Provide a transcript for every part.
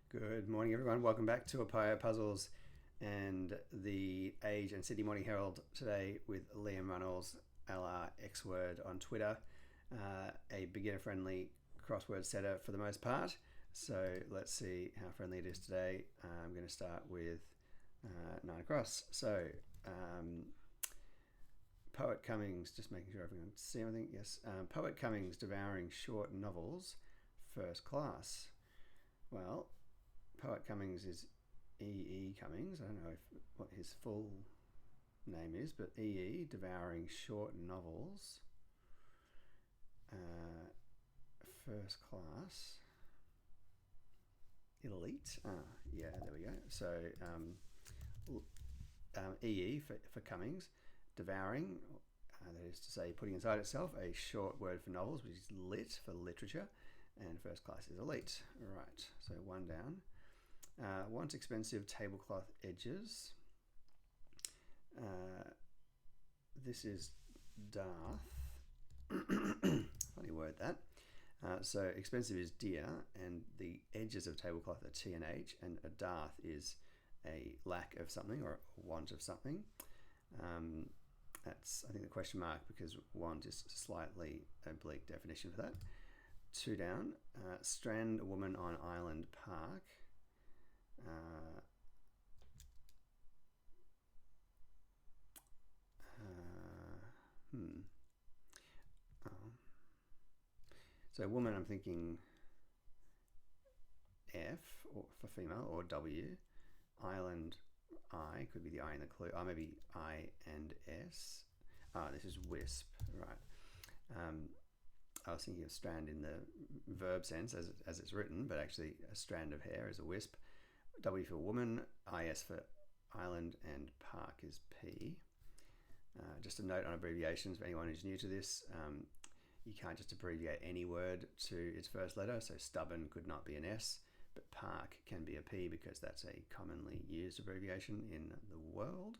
Good morning, everyone. Welcome back to Apaya Puzzles and the Age and Sydney Morning Herald today with Liam Runnels, LR Xword on Twitter, a beginner-friendly crossword setter for the most part. So let's see how friendly it is today. I'm going to start with 9 across. So Poet Cummings, just making sure everyone can see everything. Yes, Poet Cummings devouring short novels, first class. Well, Poet Cummings is E.E. Cummings. I don't know what his full name is, but E.E. devouring short novels, first class, elite. Yeah, there we go. So E.E. for Cummings, devouring. That is to say, putting inside itself a short word for novels, which is lit for literature, and first class is elite. All right, so one down. Wants expensive tablecloth edges. This is Darth. Funny word that. So expensive is dear, and the edges of tablecloth are T and H, and a Darth is a lack of something or a want of something. That's, I think, the question mark, because want is a slightly oblique definition for that. Two down. Strand a woman on island park. So woman, I'm thinking F or for female, or W. Island, I, could be the I in the clue. Maybe I and S. This is wisp, right. I was thinking of strand in the verb sense as it's written, but actually a strand of hair is a wisp. W for woman, IS for island, and park is P. Just a note on abbreviations for anyone who's new to this. You can't just abbreviate any word to its first letter, so stubborn could not be an S, but park can be a P because that's a commonly used abbreviation in the world.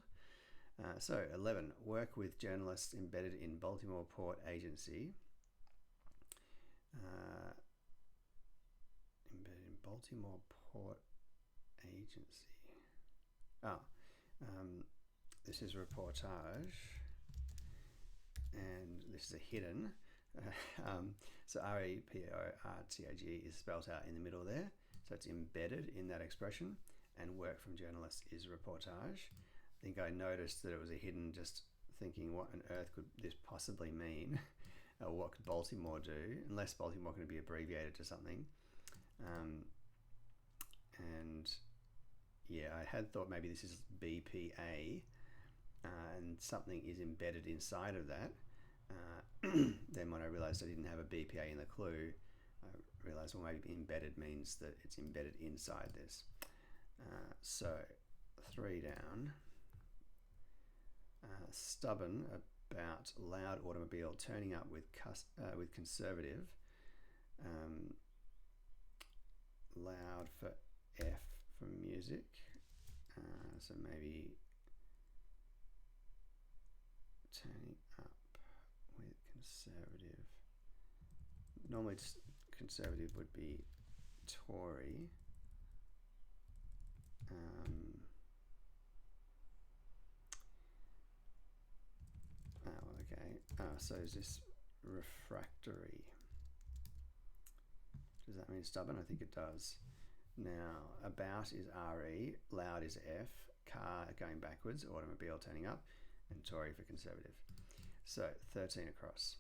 So 11, work with journalists embedded in Baltimore Port Agency. Embedded in Baltimore Port Agency. This is reportage, and this is a hidden. So reportage is spelt out in the middle there, so it's embedded in that expression, and work from journalists is reportage. I think I noticed that it was a hidden, just thinking, what on earth could this possibly mean? What could Baltimore do, unless Baltimore can be abbreviated to something. And yeah, I had thought maybe this is BPA, and something is embedded inside of that. Then when I realized I didn't have a BPA in the clue, I realized, well, maybe embedded means that it's embedded inside this. So 3 down. Stubborn about loud automobile turning up with conservative. Loud for F for music. So maybe turning up with conservative. Normally conservative would be Tory. Okay. So is this refractory? Does that mean stubborn? I think it does. Now, about is RE, loud is F, car going backwards, automobile turning up, and Tory for conservative. So 13 across.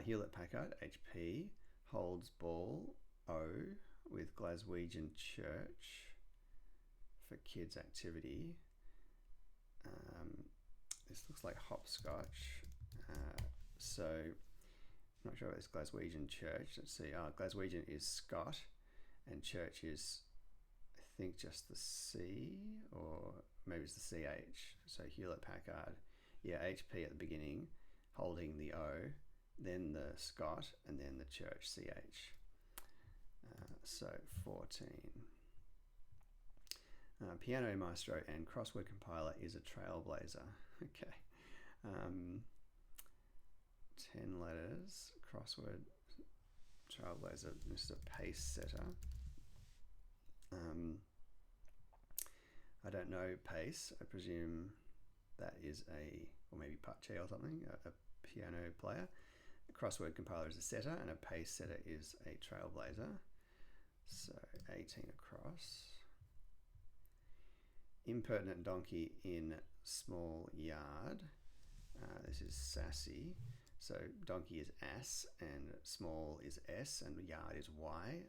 Hewlett Packard, HP, holds ball, O, with Glaswegian church for kids activity. This looks like hopscotch. So I'm not sure about this Glaswegian church. Let's see. Glaswegian is Scott, and church is, I think, just the C, or maybe it's the CH. So Hewlett Packard. Yeah, HP at the beginning, holding the O, then the Scott, and then the church, CH. So 14. Piano maestro and crossword compiler is a trailblazer. Okay. 10 letters, crossword, trailblazer, Mr. Pace Setter. I don't know pace. I presume that is or maybe pache or something, a piano player. A crossword compiler is a setter, and a pace setter is a trailblazer. So 18 across. Impertinent donkey in small yard. This is sassy. So donkey is ass, and small is S, and yard is Y,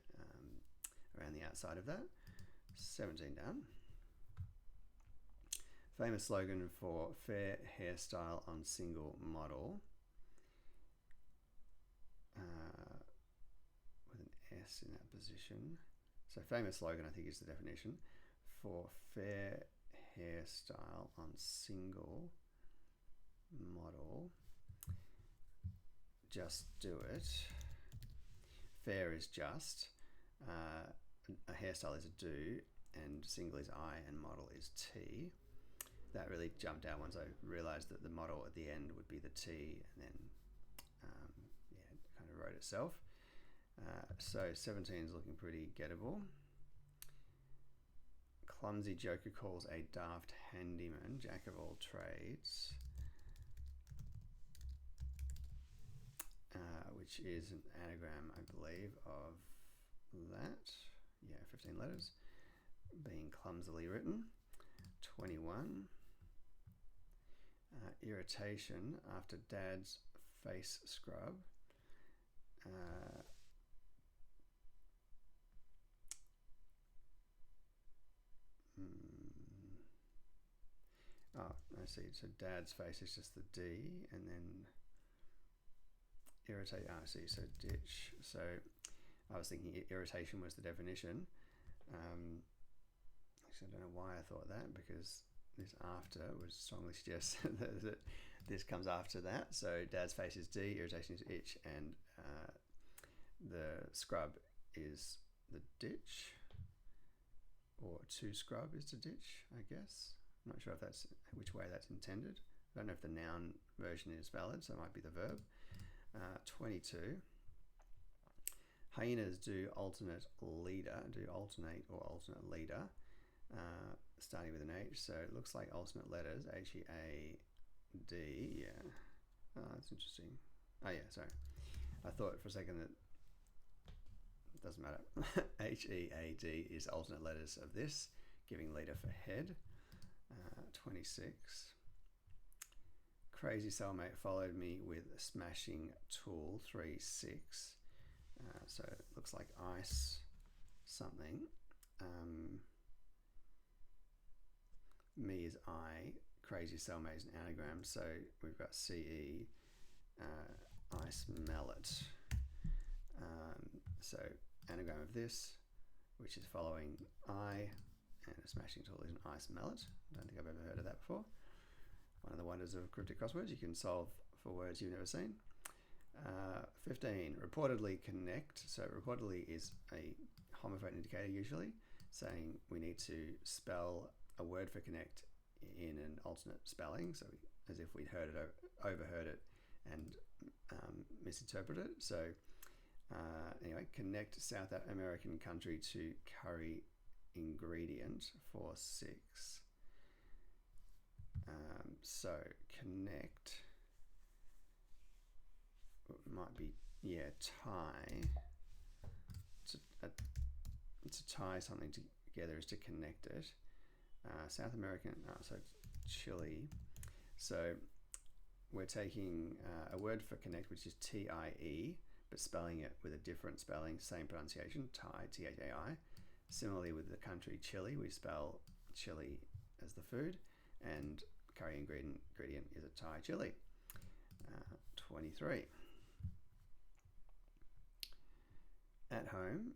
around the outside of that. 17 down. Famous slogan for fair hairstyle on single model. With an S in that position. So famous slogan, I think, is the definition. For fair hairstyle on single model. Just do it. Fair is just. A hairstyle is a do, and single is I, and model is T. That really jumped out once I realized that the model at the end would be the T, and then it kind of wrote itself. So 17 is looking pretty gettable. Clumsy joker calls a daft handyman, jack of all trades. Which is an anagram, I believe, of that. Yeah, 15 letters being clumsily written. 21. Irritation after dad's face scrub. I see. So dad's face is just the D, and then irritate. I see. So ditch. So I was thinking irritation was the definition. Actually, I don't know why I thought that, because this after would strongly suggest that this comes after that. So dad's face is D, irritation is itch, and the scrub is the ditch, or to scrub is to ditch, I guess. I'm not sure if that's which way that's intended. I don't know if the noun version is valid, so it might be the verb. 22. Hyenas do alternate leader, do alternate or alternate leader, starting with an H. So it looks like alternate letters, H-E-A-D. Yeah. Oh, that's interesting. Oh yeah, sorry. I thought for a second that it doesn't matter. H-E-A-D is alternate letters of this, giving leader for head. 26. Crazy cellmate followed me with smashing tool, 3-6. So it looks like ice something. Me is I. Crazy cellmate is an anagram. So we've got CE, ice mallet. So anagram of this, which is following I, and a smashing tool is an ice mallet. I don't think I've ever heard of that before. One of the wonders of cryptic crosswords, you can solve for words you've never seen. 15, reportedly connect. So reportedly is a homophone indicator usually, saying we need to spell a word for connect in an alternate spelling, so as if we'd heard it, overheard it, and misinterpreted it. So anyway, connect South American country to curry ingredient, 4-6. So connect might be, tie. To tie something together is to connect it. South American, so Chile. So we're taking a word for connect, which is T-I-E, but spelling it with a different spelling, same pronunciation, Thai, T-H-A-I. Similarly with the country Chile, we spell chili as the food, and curry ingredient is a Thai chili. 23. At home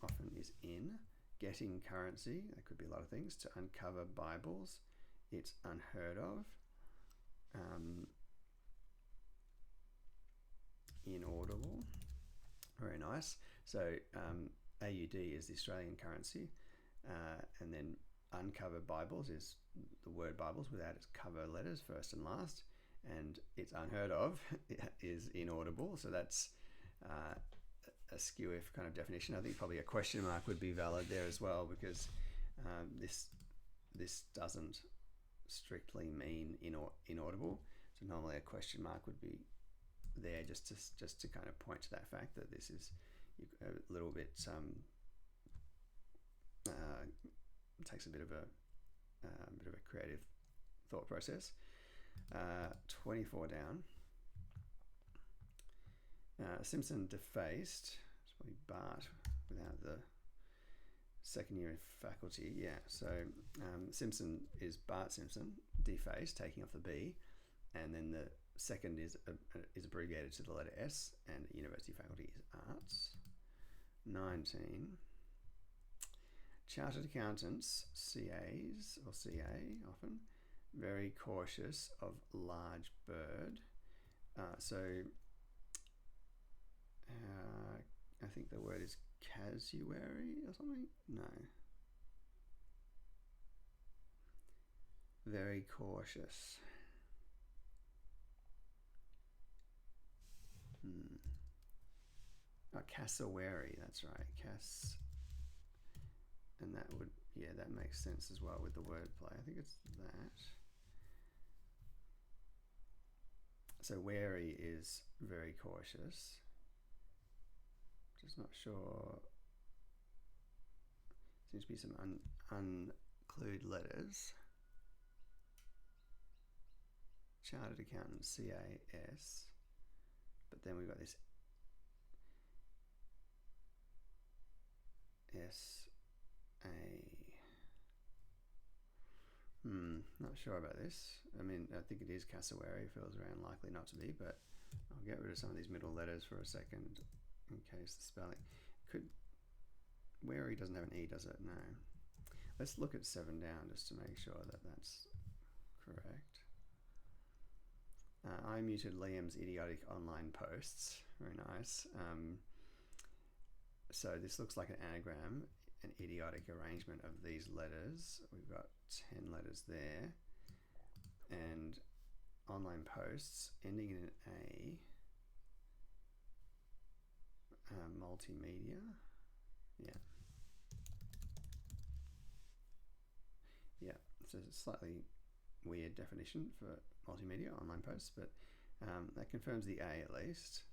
often is in. Getting currency, that could be a lot of things. To uncover Bibles, it's unheard of. Inaudible, very nice. So AUD is the Australian currency, and then uncover Bibles is the word Bibles without its cover letters, first and last, and it's unheard of is inaudible. So that's a skew-if kind of definition. I think probably a question mark would be valid there as well, because this doesn't strictly mean inaudible. So normally a question mark would be there just to kind of point to that fact that this is a little bit takes a bit of a creative thought process. 24 down. Simpson defaced. It's probably Bart without the second year faculty. Yeah, so Simpson is Bart Simpson, defaced, taking off the B, and then the second is abbreviated to the letter S, and university faculty is arts. 19. Chartered accountants, CAs or CA often, very cautious of large bird. I think the word is cassowary or something? No. Very cautious. Oh, cassowary, that's right. And that would, yeah, that makes sense as well with the wordplay. I think it's that. So wary is very cautious. Just not sure. Seems to be some unclued letters. Chartered accountant, CAS. But then we've got this SA. Not sure about this. I mean, I think it is cassowary. Feels very unlikely not to be, but I'll get rid of some of these middle letters for a second in case the spelling could. Wary doesn't have an E, does it? No. Let's look at 7 down just to make sure that that's correct. I muted Liam's idiotic online posts. Very nice. So this looks like an anagram, an idiotic arrangement of these letters. We've got 10 letters there. And online posts ending in an A. Multimedia. Yeah. Yeah, so it's a slightly weird definition for multimedia online posts, but that confirms the A at least.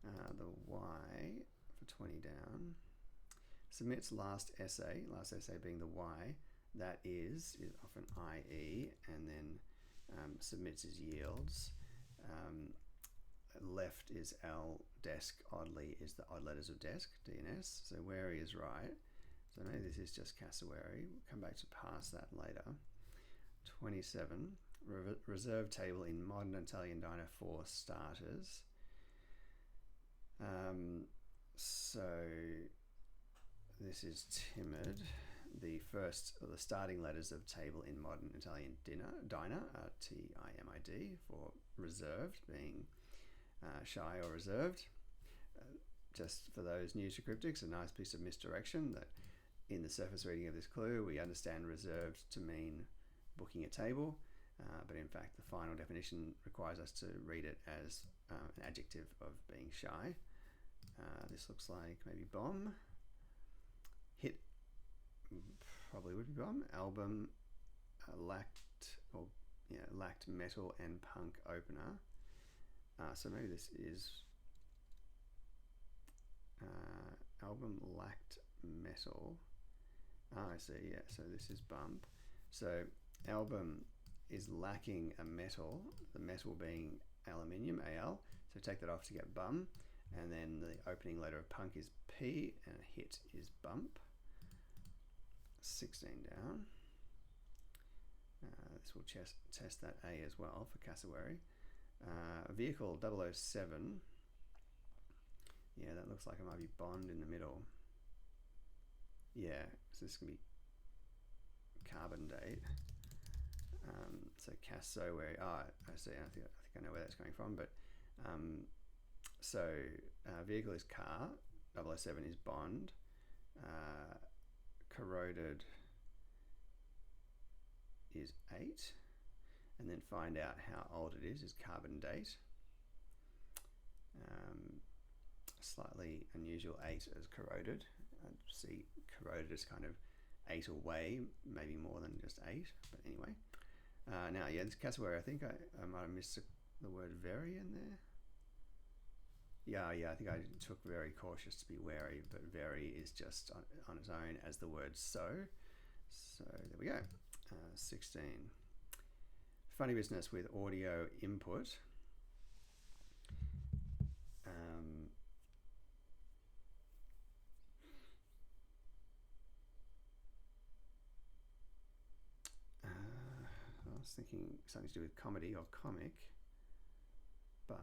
The Y for 20 down. Submits last essay being the Y. That is often IE, and then submits his yields. Left is L, desk oddly is the odd letters of desk, DNS. So wary is right. So maybe this is just cassowary. We'll come back to parse that later. 27. Reserve table in modern Italian diner for starters. So this is timid. The starting letters of table in modern Italian diner are TIMID for reserved, being shy or reserved. Just for those new to cryptics, a nice piece of misdirection that in the surface reading of this clue, we understand reserved to mean booking a table, but in fact the final definition requires us to read it as an adjective of being shy. This looks like maybe bomb. Hit probably would be bomb. Album lacked metal and punk opener. So maybe this is album lacked metal. I see, yeah, so this is bump. So album is lacking a metal, the metal being aluminium, AL, so take that off to get bum, and then the opening letter of punk is P, and a hit is bump. 16 down. This will test that A as well for cassowary. Vehicle 007. Yeah, that looks like it might be Bond in the middle. Yeah, so this can be carbon date. So cassowary. I see. I think I know where that's coming from. But vehicle is car. 007 is Bond. Corroded is 8. And then find out how old it is carbon date. slightly unusual 8 as corroded. I see corroded as kind of 8 away, maybe more than just 8, but anyway. Now, yeah, this cassowary, I think I might have missed the word very in there. Yeah, I think I took very cautious to be wary, but very is just on its own as the word so. So there we go. 16. Funny business with audio input. I was thinking something to do with comedy or comic, but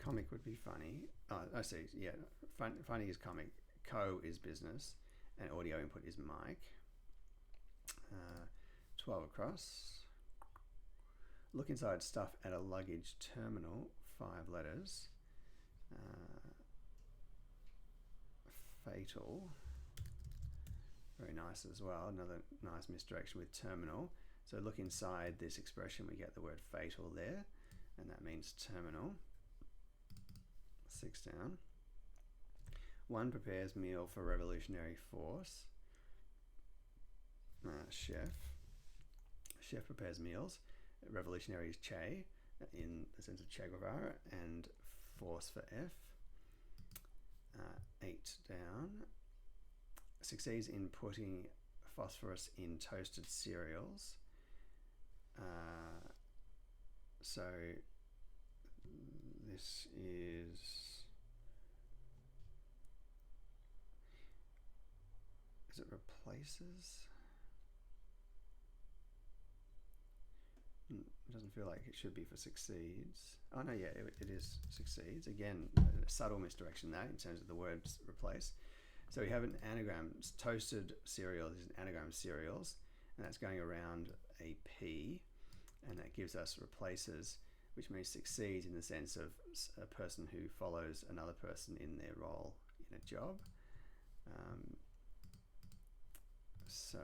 comic would be funny. I see. Yeah, funny is comic. Co is business, and audio input is mic. 12 across. Look inside stuff at a luggage terminal. 5 letters. Fatal. Very nice as well. Another nice misdirection with terminal. So look inside this expression, we get the word fatal there, and that means terminal. 6 down. 1 prepares meal for revolutionary force. Chef. Chef prepares meals. Revolutionary is Che, in the sense of Che Guevara, and force for F. 8 down. Succeeds in putting phosphorus in toasted cereals. So this is it replaces? It doesn't feel like it should be for succeeds. Oh no, yeah, it is succeeds. Again, a subtle misdirection there in terms of the words replace. So we have an anagram. Toasted cereals is an anagram cereals, and that's going around a P, and that gives us replaces, which means succeeds in the sense of a person who follows another person in their role in a job. So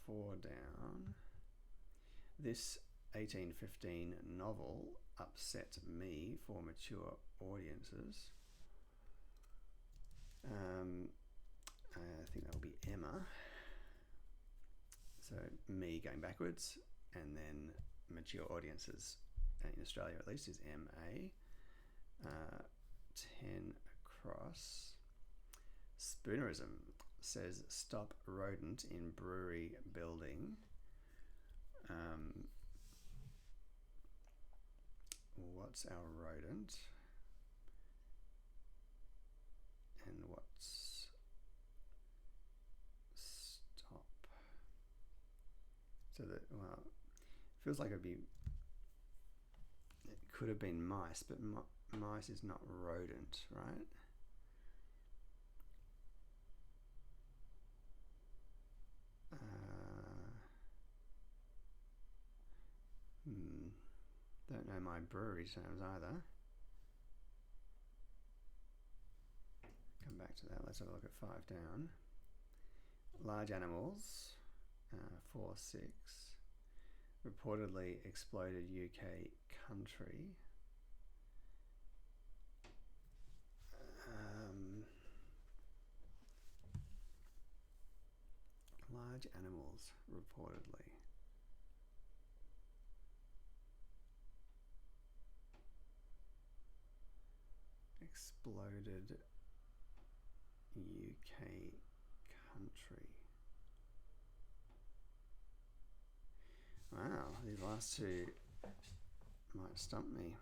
4 down. This 1815 novel upset me for mature audiences. I think that will be Emma. So me going backwards, and then mature audiences in Australia at least is MA. 10 across. Spoonerism says stop rodent in brewery building. What's our rodent? And what's stop? So that, well, feels like it could have been mice, but mice is not rodent, right? Don't know my brewery terms either. Come back to that. Let's have a look at 5 down. Large animals, 4, 6. Reportedly exploded UK country. Large animals, reportedly. Exploded UK country. Wow, these last two might stump me.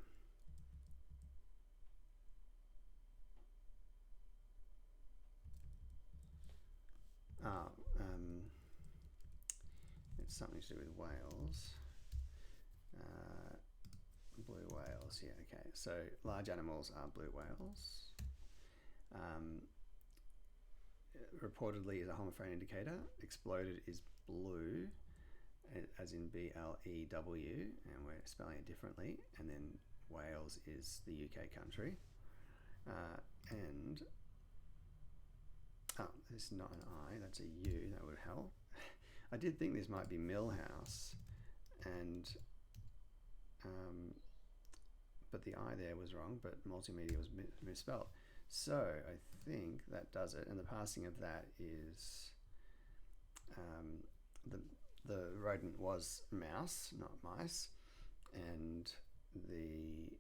It's something to do with whales. Blue whales, yeah, okay. So large animals are blue whales. Reportedly is a homophone indicator. Exploded is blue, as in BLEW, and we're spelling it differently. And then Wales is the UK country. This is not an I, that's a U, that would help. I did think this might be Millhouse, and but the I there was wrong, but multimedia was misspelled. So I think that does it, and the passing of that is the rodent was mouse, not mice, and the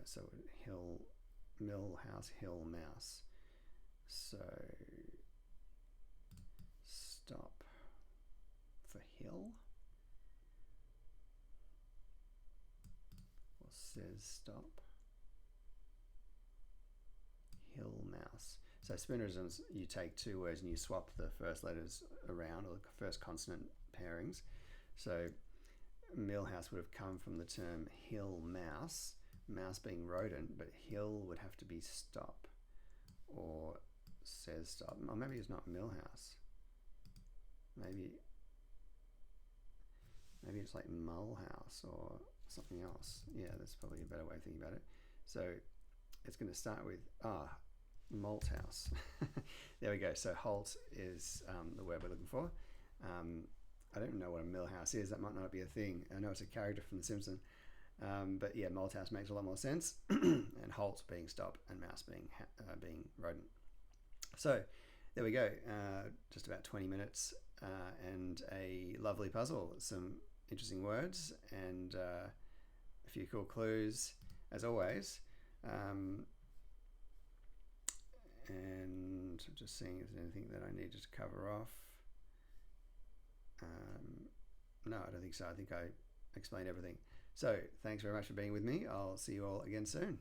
so Millhouse, hill, mouse. So stop for hill, or says stop, hill, mouse. So spoonerisms, you take two words and you swap the first letters around, or the first consonant pairings. So Millhouse would have come from the term hill, mouse, mouse being rodent, but hill would have to be stop, or says stop. Or maybe it's not Millhouse. Maybe it's like Mulhouse or something else. Yeah, that's probably a better way of thinking about it. So it's going to start with Malthouse. There we go. So Holt is the word we're looking for. I don't know what a Millhouse is. That might not be a thing. I know it's a character from The Simpsons. But yeah, Malthouse makes a lot more sense. And Holt being stop, and mouse being rodent. So there we go. Just about 20 minutes and a lovely puzzle. Some interesting words and a few cool clues, as always. And I'm just seeing if there's anything that I needed to cover off. No, I don't think so. I think I explained everything. So thanks very much for being with me. I'll see you all again soon.